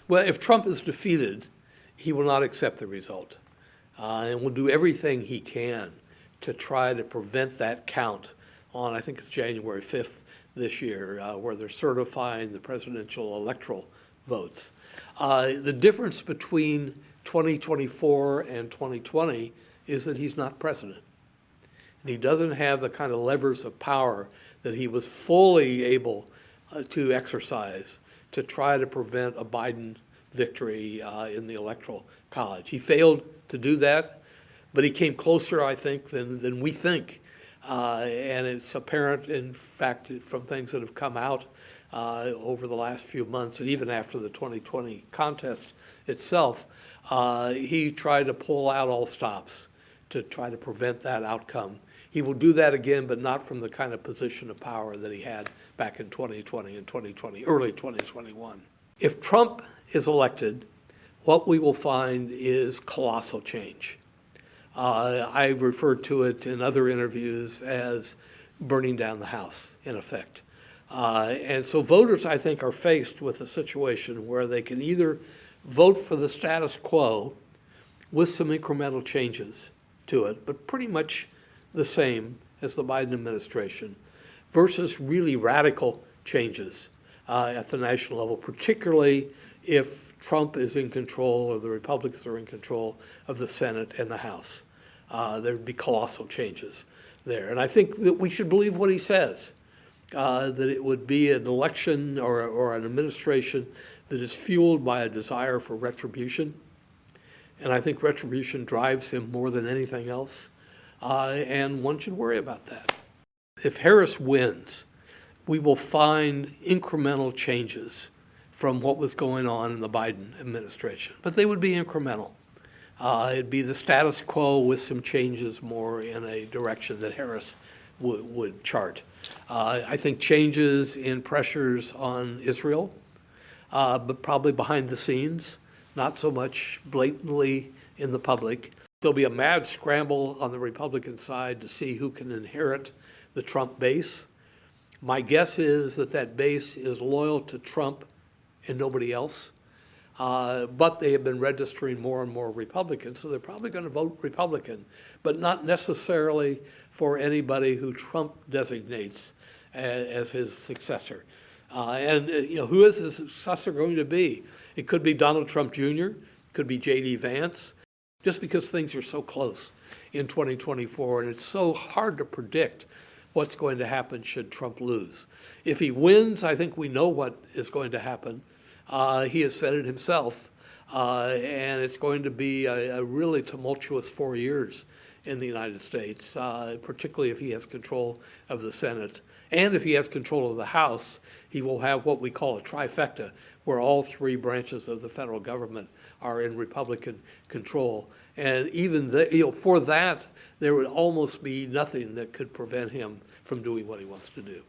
Well, if Trump is defeated, he will not accept the result, and will do everything he can to try to prevent that count on, I think it's January 5th this year, where they're certifying the presidential electoral votes. The difference between 2024 and 2020 is that he's not president. And he doesn't have the kind of levers of power that he was fully able to exercise to try to prevent a Biden victory in the Electoral College. He failed to do that, but he came closer, I think, than we think. And it's apparent, in fact, from things that have come out over the last few months, and even after the 2020 contest itself, he tried to pull out all stops to try to prevent that outcome. He will do that again, but not from the kind of position of power that he had back in 2020 and early 2021. If Trump is elected, what we will find is colossal change. I referred to it in other interviews as burning down the House, in effect. And so voters, I think, are faced with a situation where they can either vote for the status quo with some incremental changes to it, but pretty much the same as the Biden administration, versus really radical changes at the national level, particularly if Trump is in control or the Republicans are in control of the Senate and the House. There would be colossal changes there. And I think that we should believe what he says, that it would be an election or an administration that is fueled by a desire for retribution. And I think retribution drives him more than anything else. And one should worry about that. If Harris wins, we will find incremental changes from what was going on in the Biden administration. But they would be incremental. It'd be the status quo with some changes more in a direction that Harris would chart. I think changes in pressures on Israel, but probably behind the scenes, not so much blatantly in the public. There'll be a mad scramble on the Republican side to see who can inherit the Trump base. My guess is that that base is loyal to Trump and nobody else. But they have been registering more and more Republicans, so they're probably going to vote Republican, but not necessarily for anybody who Trump designates as his successor. Who is his successor going to be? It could be Donald Trump Jr., it could be J.D. Vance, just because things are so close in 2024, and it's so hard to predict what's going to happen should Trump lose. If he wins, I think we know what is going to happen. He has said it himself, and it's going to be a really tumultuous 4 years in the United States, particularly if he has control of the Senate. And if he has control of the House, he will have what we call a trifecta, where all three branches of the federal government are in Republican control. And even for that, there would almost be nothing that could prevent him from doing what he wants to do.